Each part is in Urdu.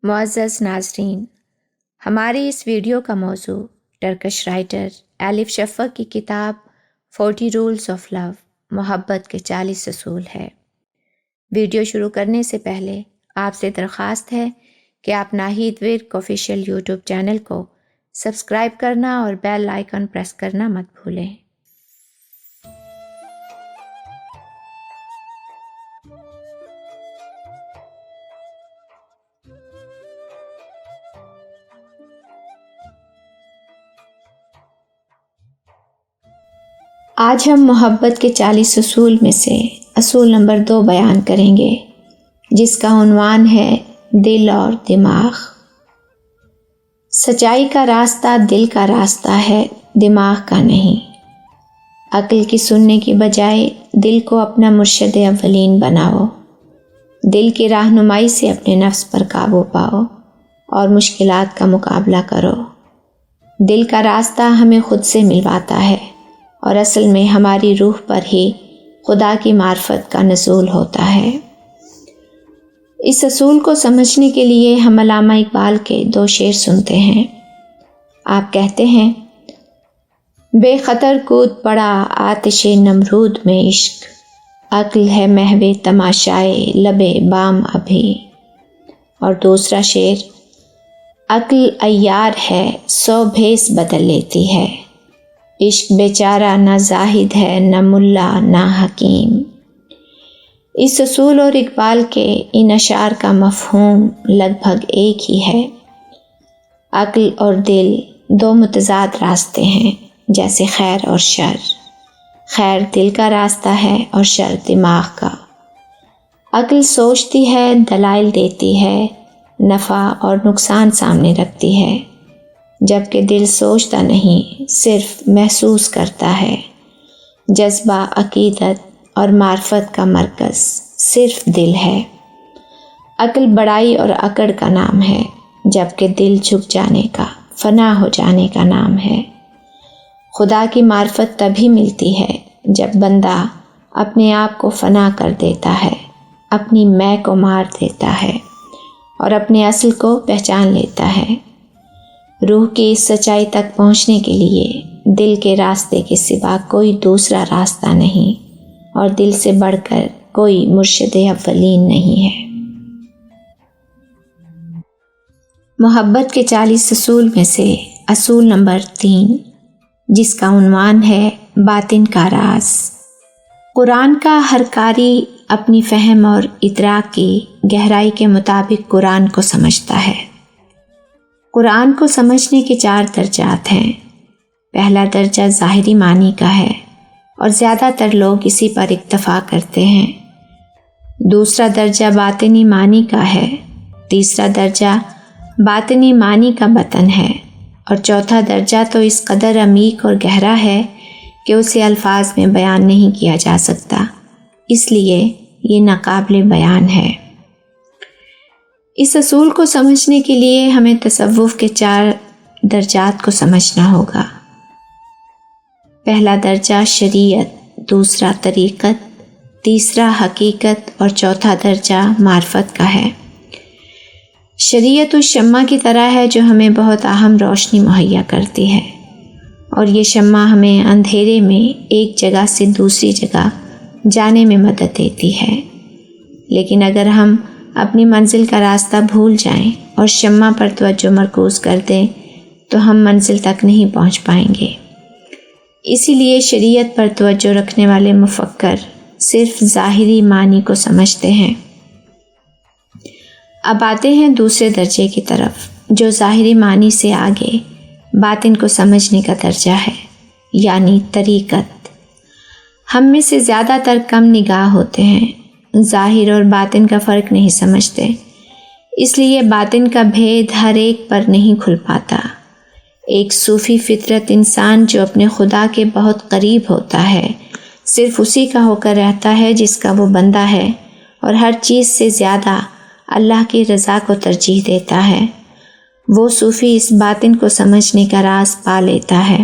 معزز ناظرین، ہماری اس ویڈیو کا موضوع ٹرکش رائٹر الف شفق کی کتاب 40 رولز آف لو، محبت کے 40 اصول ہے۔ ویڈیو شروع کرنے سے پہلے آپ سے درخواست ہے کہ آپ Naheed work official YouTube channel کو سبسکرائب کرنا اور بیل آئیکن پریس کرنا مت بھولیں۔ آج ہم محبت کے 40 اصول میں سے اصول نمبر 2 بیان کریں گے، جس کا عنوان ہے دل اور دماغ۔ سچائی کا راستہ دل کا راستہ ہے، دماغ کا نہیں۔ عقل کی سننے کی بجائے دل کو اپنا مرشد اولین بناؤ۔ دل کی رہنمائی سے اپنے نفس پر قابو پاؤ اور مشکلات کا مقابلہ کرو۔ دل کا راستہ ہمیں خود سے ملواتا ہے اور اصل میں ہماری روح پر ہی خدا کی معرفت کا نزول ہوتا ہے۔ اس اصول کو سمجھنے کے لیے ہم علامہ اقبال کے 2 شعر سنتے ہیں۔ آپ کہتے ہیں، بے خطر کود پڑا آتش نمرود میں عشق، عقل ہے محو تماشائے لبے بام ابھی۔ اور دوسرا شعر، عقل عیار ہے 100 بھیس بدل لیتی ہے، عشق بیچارہ نہ زاہد ہے نہ ملا نہ حکیم۔ اس اصول اور اقبال کے ان اشعار کا مفہوم لگ بھگ ایک ہی ہے۔ عقل اور دل 2 متضاد راستے ہیں، جیسے خیر اور شر۔ خیر دل کا راستہ ہے اور شر دماغ کا۔ عقل سوچتی ہے، دلائل دیتی ہے، نفع اور نقصان سامنے رکھتی ہے، جبکہ دل سوچتا نہیں، صرف محسوس کرتا ہے۔ جذبہ، عقیدت اور معرفت کا مرکز صرف دل ہے۔ عقل بڑائی اور اکڑ کا نام ہے، جبکہ دل جھک جانے کا، فنا ہو جانے کا نام ہے۔ خدا کی معرفت تبھی ملتی ہے جب بندہ اپنے آپ کو فنا کر دیتا ہے، اپنی میں کو مار دیتا ہے اور اپنے اصل کو پہچان لیتا ہے۔ روح کی اس سچائی تک پہنچنے کے لیے دل کے راستے کے سوا کوئی دوسرا راستہ نہیں، اور دل سے بڑھ کر کوئی مرشد اولین نہیں ہے۔ محبت کے 40 اصول میں سے اصول نمبر 3، جس کا عنوان ہے باطن کا راز۔ قرآن کا ہر قاری اپنی فہم اور ادراک کی گہرائی کے مطابق قرآن کو سمجھتا ہے۔ قرآن کو سمجھنے کے 4 درجات ہیں۔ پہلا درجہ ظاہری معنی کا ہے اور زیادہ تر لوگ اسی پر اکتفا کرتے ہیں۔ دوسرا درجہ باطنی معنی کا ہے، تیسرا درجہ باطنی معنی کا بطن ہے، اور چوتھا درجہ تو اس قدر عمیق اور گہرا ہے کہ اسے الفاظ میں بیان نہیں کیا جا سکتا، اس لیے یہ ناقابل بیان ہے۔ اس اصول کو سمجھنے کے لیے ہمیں تصوف کے 4 درجات کو سمجھنا ہوگا۔ پہلا درجہ شریعت، دوسرا طریقت، تیسرا حقیقت اور چوتھا درجہ معرفت کا ہے۔ شریعت اس شمع کی طرح ہے جو ہمیں بہت اہم روشنی مہیا کرتی ہے، اور یہ شمع ہمیں اندھیرے میں ایک جگہ سے دوسری جگہ جانے میں مدد دیتی ہے۔ لیکن اگر ہم اپنی منزل کا راستہ بھول جائیں اور شمع پر توجہ مرکوز کر دیں تو ہم منزل تک نہیں پہنچ پائیں گے۔ اسی لیے شریعت پر توجہ رکھنے والے مفکر صرف ظاہری معنی کو سمجھتے ہیں۔ اب آتے ہیں دوسرے درجے کی طرف، جو ظاہری معنی سے آگے باطن کو سمجھنے کا درجہ ہے، یعنی طریقت۔ ہم میں سے زیادہ تر کم نگاہ ہوتے ہیں، ظاہر اور باطن کا فرق نہیں سمجھتے، اس لیے باطن کا بھید ہر ایک پر نہیں کھل پاتا۔ ایک صوفی فطرت انسان جو اپنے خدا کے بہت قریب ہوتا ہے، صرف اسی کا ہو کر رہتا ہے جس کا وہ بندہ ہے، اور ہر چیز سے زیادہ اللہ کی رضا کو ترجیح دیتا ہے۔ وہ صوفی اس باطن کو سمجھنے کا راز پا لیتا ہے،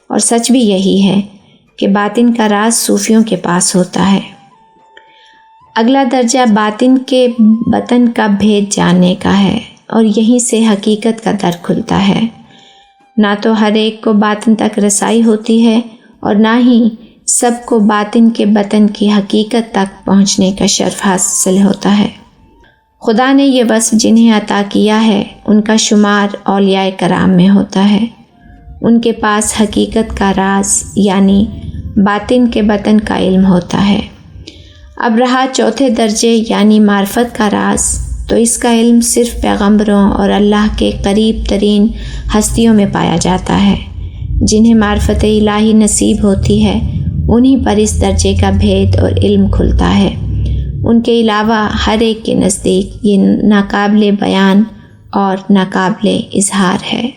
اور سچ بھی یہی ہے کہ باطن کا راز صوفیوں کے پاس ہوتا ہے۔ اگلا درجہ باطن کے بطن کا بھید جاننے کا ہے، اور یہیں سے حقیقت کا در کھلتا ہے۔ نہ تو ہر ایک کو باطن تک رسائی ہوتی ہے اور نہ ہی سب کو باطن کے بطن کی حقیقت تک پہنچنے کا شرف حاصل ہوتا ہے۔ خدا نے یہ وصف جنہیں عطا کیا ہے ان کا شمار اولیاء کرام میں ہوتا ہے۔ ان کے پاس حقیقت کا راز یعنی باطن کے بطن کا علم ہوتا ہے۔ اب رہا چوتھے درجے یعنی معرفت کا راز، تو اس کا علم صرف پیغمبروں اور اللہ کے قریب ترین ہستیوں میں پایا جاتا ہے۔ جنہیں معرفت الہی نصیب ہوتی ہے انہی پر اس درجے کا بھید اور علم کھلتا ہے۔ ان کے علاوہ ہر ایک کے نزدیک یہ ناقابل بیان اور ناقابل اظہار ہے۔